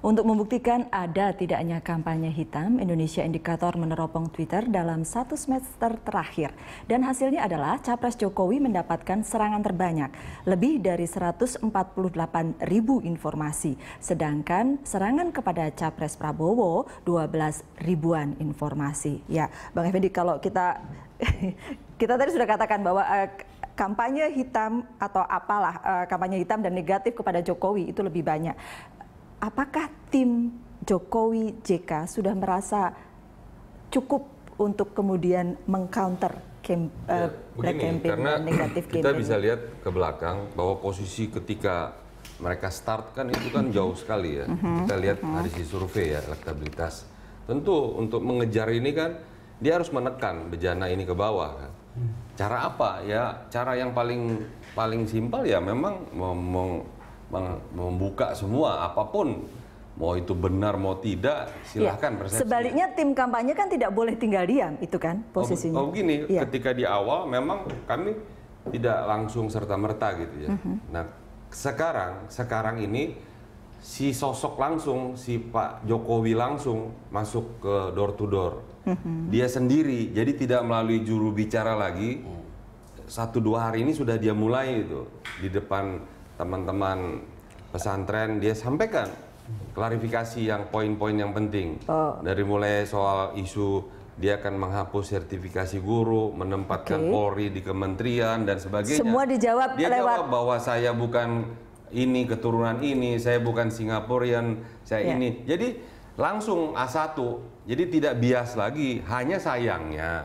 Untuk membuktikan ada tidaknya kampanye hitam, Indonesia Indikator meneropong Twitter dalam 1 semester terakhir. Dan hasilnya adalah Capres Jokowi mendapatkan serangan terbanyak, lebih dari 148.000 informasi. Sedangkan serangan kepada Capres Prabowo 12 ribuan informasi. Ya, Bang Effendi, kalau kita tadi sudah katakan bahwa kampanye hitam atau apalah, kampanye hitam dan negatif kepada Jokowi itu lebih banyak. Apakah tim Jokowi JK sudah merasa cukup untuk kemudian mengcounter black campaign dan negatif campaign? Kita bisa lihat ke belakang bahwa posisi ketika mereka start kan itu kan jauh sekali ya. Kita lihat dari si survei ya, elektabilitas. Tentu untuk mengejar ini kan dia harus menekan bejana ini ke bawah kan. Cara apa ya? Cara yang paling simpel ya memang membuka semua apapun, mau itu benar mau tidak silahkan persepsi. Sebaliknya tim kampanye kan tidak boleh tinggal diam, itu kan posisinya. Begini, ketika di awal memang kami tidak langsung serta-merta gitu ya. Nah sekarang ini si sosok langsung, si Pak Jokowi langsung masuk ke door to door. Dia sendiri, jadi tidak melalui juru bicara lagi. 1-2 hari ini sudah dia mulai itu di depan teman-teman pesantren, dia sampaikan klarifikasi yang poin-poin yang penting. Dari mulai soal isu dia akan menghapus sertifikasi guru, menempatkan Polri di kementerian dan sebagainya. Semua dijawab dia lewat. Jawab bahwa saya bukan ini keturunan ini, saya bukan Singaporean, saya ini. Jadi langsung A1. Jadi tidak bias lagi. Hanya sayangnya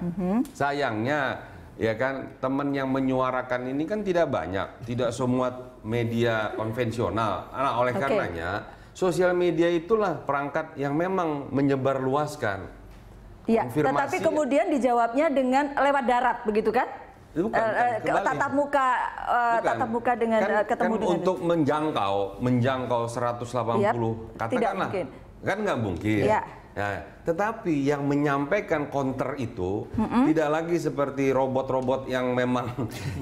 ya kan, teman yang menyuarakan ini kan tidak banyak, tidak semua media konvensional. Nah, oleh karenanya sosial media itulah perangkat yang memang menyebarluaskan. Iya, tetapi kemudian dijawabnya dengan lewat darat, begitu kan? Tatap muka dengan ketemu dengan untuk menjangkau 180 katakanlah, kan nggak mungkin. Ya, tetapi yang menyampaikan counter itu tidak lagi seperti robot-robot yang memang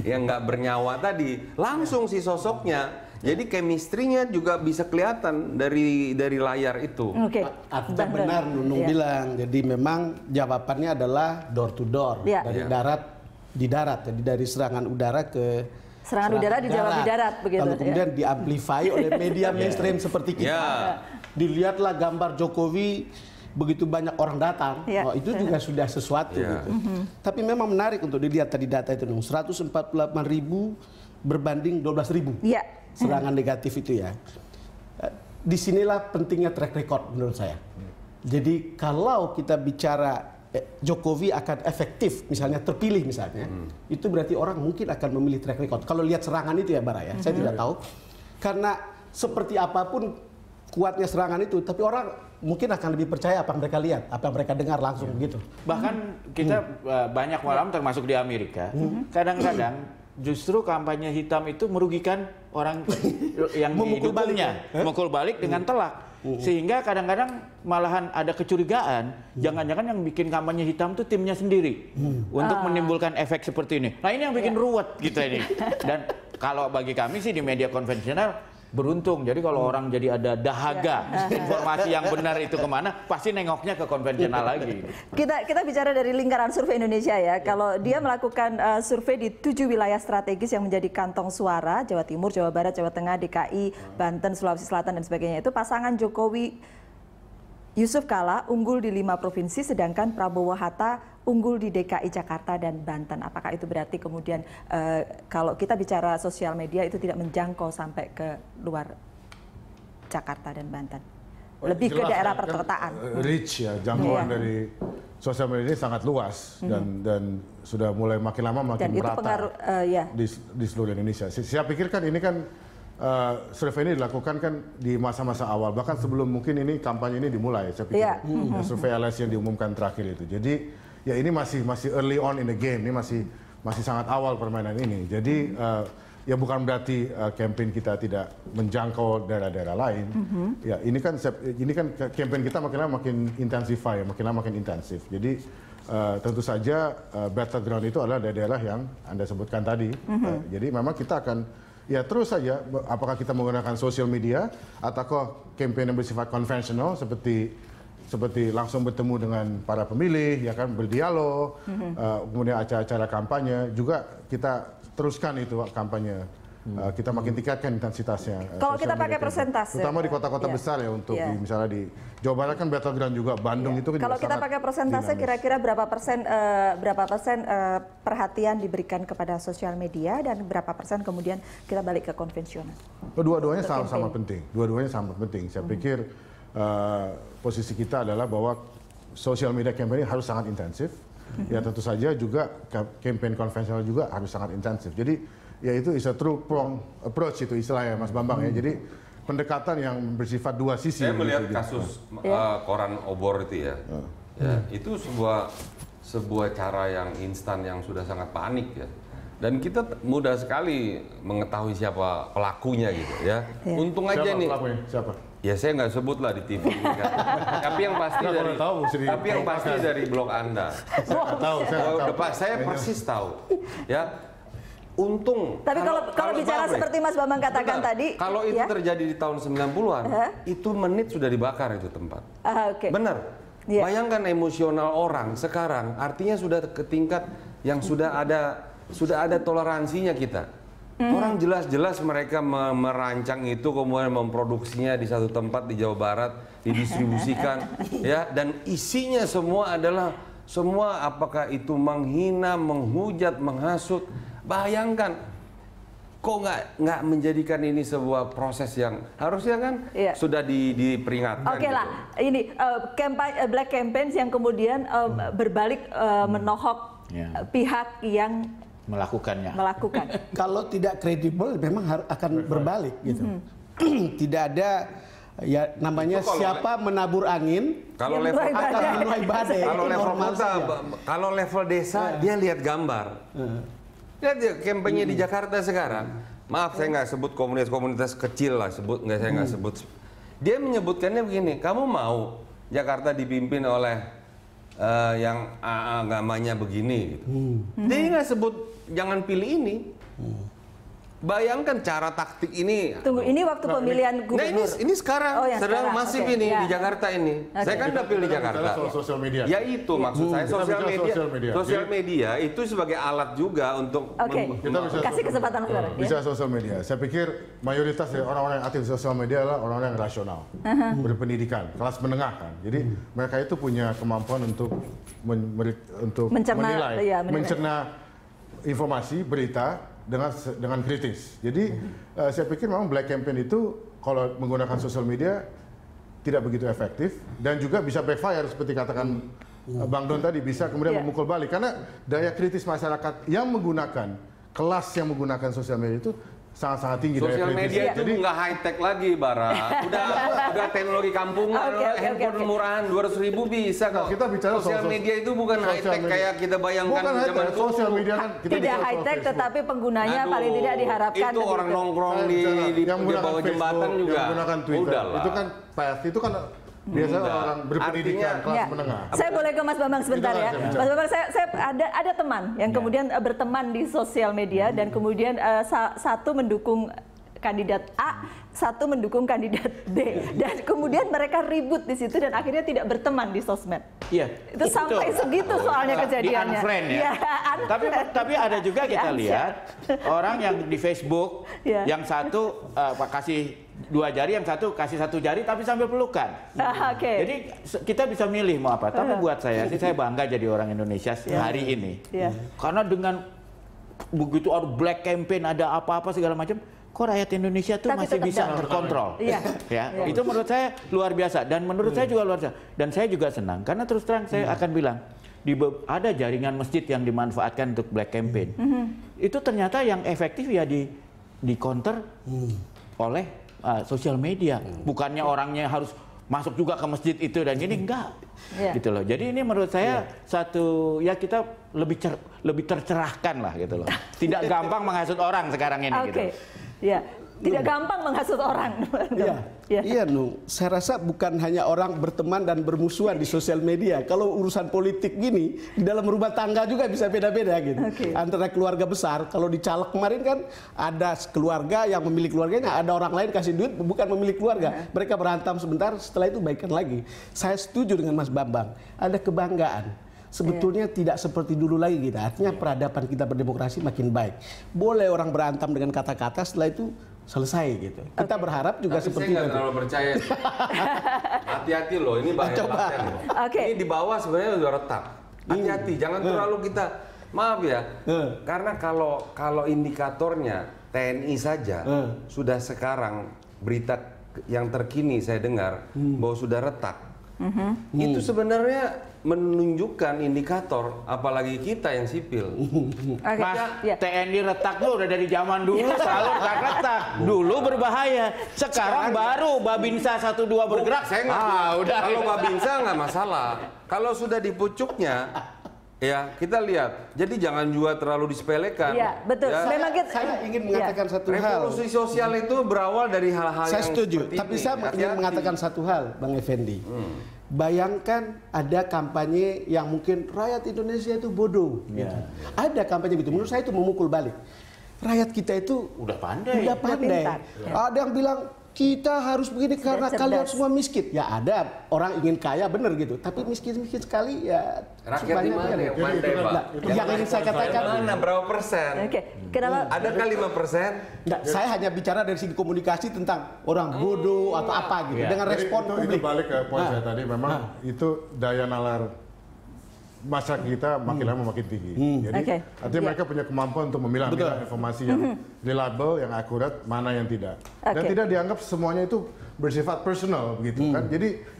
yang nggak bernyawa tadi, langsung si sosoknya. Jadi chemistry-nya juga bisa kelihatan dari layar itu. Artinya benar Nunung bilang. Jadi memang jawabannya adalah door to door, dari darat di darat. Jadi dari serangan udara ke serangan udara dijawab di darat begitu. Lalu kemudian diamplify oleh media mainstream seperti kita. Dilihatlah gambar Jokowi, begitu banyak orang datang, itu juga sudah sesuatu gitu. Tapi memang menarik untuk dilihat tadi data itu, 148.000 berbanding 12.000 serangan negatif itu ya. Disinilah pentingnya track record menurut saya. Jadi kalau kita bicara Jokowi akan efektif, misalnya terpilih misalnya, itu berarti orang mungkin akan memilih track record. Kalau lihat serangan itu ya Bara ya, saya tidak tahu. Karena seperti apapun kuatnya serangan itu, tapi orang mungkin akan lebih percaya apa yang mereka lihat, apa yang mereka dengar langsung begitu. Bahkan kita banyak malam termasuk di Amerika, kadang-kadang justru kampanye hitam itu merugikan orang yang didukungnya, memukul balik dengan telak. Sehingga kadang-kadang malahan ada kecurigaan, jangan-jangan yang bikin kampanye hitam itu timnya sendiri untuk menimbulkan efek seperti ini. Nah ini yang bikin ruwet kita ini. Dan kalau bagi kami sih di media konvensional beruntung, jadi kalau orang jadi ada dahaga informasi yang benar itu kemana, pasti nengoknya ke konvensional lagi. Kita bicara dari lingkaran survei Indonesia ya. Kalau dia melakukan survei di 7 wilayah strategis yang menjadi kantong suara, Jawa Timur, Jawa Barat, Jawa Tengah, DKI, Banten, Sulawesi Selatan dan sebagainya, itu pasangan Jokowi Yusuf Kala unggul di 5 provinsi, sedangkan Prabowo Hatta unggul di DKI Jakarta dan Banten. Apakah itu berarti kemudian kalau kita bicara sosial media itu tidak menjangkau sampai ke luar Jakarta dan Banten? Lebih ke daerah perkotaan. Reach ya, jangkauan dari sosial media ini sangat luas dan sudah mulai makin lama makin merata di seluruh Indonesia. Saya pikir kan ini kan survei ini dilakukan kan di masa-masa awal, bahkan sebelum mungkin ini kampanye ini dimulai. Saya pikir survei LSI yang diumumkan terakhir itu. Jadi ya ini masih early on in the game, ini masih sangat awal permainan ini. Jadi ya bukan berarti campaign kita tidak menjangkau daerah-daerah lain. Ya ini kan campaign kita makin lama makin intensify, makin lama makin intensif. Jadi tentu saja battleground itu adalah daerah yang Anda sebutkan tadi. Jadi memang kita akan ya terus saja apakah kita menggunakan sosial media ataukah campaign yang bersifat konvensional seperti langsung bertemu dengan para pemilih, ya kan, berdialog, kemudian acara-acara kampanye juga kita teruskan itu kampanye. Kita makin tingkatkan intensitasnya. Kalau kita pakai persentase, terutama di kota-kota besar ya, untuk misalnya di Jawa Barat kan battleground juga, Bandung itu kan. Kalau kita pakai persentase, kira-kira berapa persen perhatian diberikan kepada sosial media dan berapa persen kemudian kita balik ke konvensional? Dua-duanya sama-sama penting. Dua-duanya sama penting. Saya pikir posisi kita adalah bahwa sosial media campaign harus sangat intensif. Ya tentu saja juga campaign konvensional juga harus sangat intensif. Jadi ya itu is a true prong approach itu istilahnya Mas Bambang ya. Jadi pendekatan yang bersifat dua sisi. Saya melihat kasus koran obor itu ya. Itu sebuah cara yang instan yang sudah sangat panik ya. Dan kita mudah sekali mengetahui siapa pelakunya gitu ya. Untung aja siapa nih. Pelakunya? Siapa? Ya saya nggak sebut lah di TV kan. Tapi yang pasti dari blog Anda. Saya persis tahu. Ya. Untung. Tapi kalau bicara seperti Mas Bambang katakan tadi, kalau itu terjadi di tahun 90-an, itu menit sudah dibakar itu tempat. Benar. Bayangkan emosional orang sekarang, artinya sudah ke tingkat yang sudah ada toleransinya kita. Orang jelas-jelas mereka merancang itu, kemudian memproduksinya di satu tempat di Jawa Barat, didistribusikan, ya, dan isinya semua adalah apakah itu menghina, menghujat, menghasut. Bayangkan, kok nggak menjadikan ini sebuah proses yang harusnya kan sudah diperingatkan. Oke lah, ini black campaigns yang kemudian berbalik menohok pihak yang melakukannya. Kalau tidak kredibel, memang akan berbalik gitu. Tidak ada ya namanya siapa menabur angin. Kalau level badai. Kalau level desa dia lihat gambar. Lihat ya kampanye di Jakarta sekarang. Maaf saya nggak sebut komunitas kecil lah, saya nggak sebut. Dia menyebutkannya begini, kamu mau Jakarta dipimpin oleh yang agamanya begini gitu. Dia nggak sebut jangan pilih ini. Bayangkan cara taktik ini. Tunggu, ini waktu pemilihan gubernur. Nah ini sekarang sedang masif ini di Jakarta ini. Saya kan dapil di Jakarta. Sosial media. Ya itu maksud saya sosial media itu sebagai alat juga untuk. Kasih kesempatan saudara. Bisa sosial media. Saya pikir mayoritas dari orang-orang yang aktif di sosial media adalah orang-orang yang rasional, berpendidikan, kelas menengah kan. Jadi mereka itu punya kemampuan untuk mencerna informasi, berita dengan kritis. Jadi saya pikir memang black campaign itu kalau menggunakan sosial media tidak begitu efektif dan juga bisa backfire seperti katakan Bang Don tadi, bisa kemudian memukul balik karena daya kritis masyarakat yang menggunakan kelas yang menggunakan sosial media itu sangat-sangat tinggi. Sosial media itu nggak high tech lagi, Bara. Udah teknologi kampungan, handphone murahan 200.000 bisa kok. Kita bicara sosial media itu bukan high tech kayak kita bayangkan zaman dulu. Sosial media kan tidak high tech, tetapi penggunanya paling tidak diharapkan. Itu orang nongkrong di bawah jembatan juga. Yang menggunakan Twitter. Itu kan itu kan biasanya orang berpendidikan kelas menengah. Saya boleh ke Mas Bambang sebentar ya. Mas Bambang, saya ada teman yang kemudian berteman di sosial media dan kemudian satu mendukung kandidat A, satu mendukung kandidat B, dan kemudian mereka ribut di situ dan akhirnya tidak berteman di sosmed. Iya. Itu sampai segitu soalnya kejadiannya. Di unfriend ya. Tapi ada juga kita lihat orang yang di Facebook yang satu kasih 2 jari, yang satu kasih 1 jari tapi sambil pelukan. Jadi kita bisa milih mau apa. Tapi buat saya sih, saya bangga jadi orang Indonesia hari ini. Karena dengan begitu ada black campaign, ada apa-apa segala macam, kok rakyat Indonesia tuh masih bisa terkontrol. Itu menurut saya luar biasa dan menurut saya juga luar biasa. Dan saya juga senang karena terus terang saya akan bilang ada jaringan masjid yang dimanfaatkan untuk black campaign. Itu ternyata yang efektif ya di counter oleh sosial media. Bukannya orangnya harus masuk juga ke masjid itu dan ini enggak. Gitu loh. Jadi ini menurut saya satu ya kita lebih tercerahkan lah gitu loh. Tidak gampang menghasut orang sekarang ini gitu. Ya. tidak gampang menghasut orang. Iya, Nung. Saya rasa bukan hanya orang berteman dan bermusuhan di sosial media. Kalau urusan politik gini, di dalam rumah tangga juga bisa beda-beda gitu. Antara keluarga besar, kalau di caleg kemarin kan ada keluarga yang memilih keluarganya, ada orang lain kasih duit bukan memilih keluarga. Mereka berantem sebentar, setelah itu baikan lagi. Saya setuju dengan Mas Bambang. Ada kebanggaan. Sebetulnya tidak seperti dulu lagi gitu. Artinya peradaban kita berdemokrasi makin baik. Boleh orang berantem dengan kata-kata, setelah itu selesai gitu. Kita berharap juga tapi seperti itu. Saya nggak terlalu percaya. Hati-hati loh, ini bahaya banget loh. Ini di bawah sebenarnya udah retak. Hati-hati, jangan terlalu kita, maaf ya. Karena kalau indikatornya TNI saja sudah sekarang berita yang terkini saya dengar bahwa sudah retak. Itu sebenarnya menunjukkan indikator, apalagi kita yang sipil. Mas, TNI retak tuh udah dari zaman dulu selalu retak. Dulu berbahaya. Sekarang baru Babinsa 1-2 bergerak. Saya udah. Kalau Babinsa nggak masalah. Kalau sudah di pucuknya, ya kita lihat. Jadi jangan juga terlalu disepelekan. Iya, betul. Ya. Memang Saya ingin mengatakan satu hal. Revolusi sosial itu berawal dari hal-hal yang Saya setuju, tapi ini. saya ingin mengatakan satu hal, Bang Effendi. Bayangkan ada kampanye yang mungkin rakyat Indonesia itu bodoh. Gitu. Ada kampanye gitu. Menurut saya itu memukul balik. Rakyat kita itu udah pandai. Ada yang bilang kita harus begini karena kalian semua miskin. Ya ada orang ingin kaya bener gitu. Tapi miskin-miskin sekali ya. Rakyat di mana yang pandai, Pak? Yang ingin saya katakan. Mana berapa persen? Kenapa? Adakah 5%? Nggak, saya hanya bicara dari segi komunikasi tentang orang bodoh atau apa gitu. Dengan respon publik. Itu balik ke poin saya tadi. Memang itu daya nalar masyarakat kita makin lama makin tinggi. Jadi artinya mereka punya kemampuan untuk memilah-milah informasi yang reliable, yang akurat, mana yang tidak. Dan tidak dianggap semuanya itu bersifat personal begitu kan. Jadi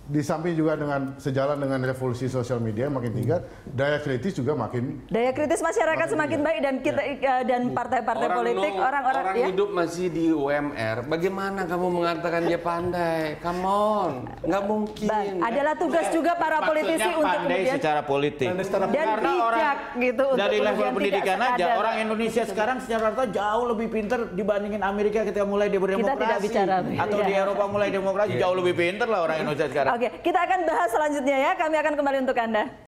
di samping juga dengan sejalan dengan revolusi sosial media makin tingkat, daya kritis juga makin. Daya kritis masyarakat semakin baik dan kita dan partai-partai politik orang-orang hidup masih di UMR. Bagaimana kamu mengatakan dia pandai? Come on, nggak mungkin. Adalah tugas juga para politisi untuk pandai kemudian secara politik. Dan bijak gitu dari untuk level pendidikan aja orang Indonesia sekarang secara rata jauh lebih pintar dibandingin Amerika ketika mulai dia berdemokrasi. Kita tidak bicara atau di Eropa mulai demokrasi jauh lebih pintar lah orang Indonesia sekarang. Oke, kita akan bahas selanjutnya ya. Kami akan kembali untuk Anda.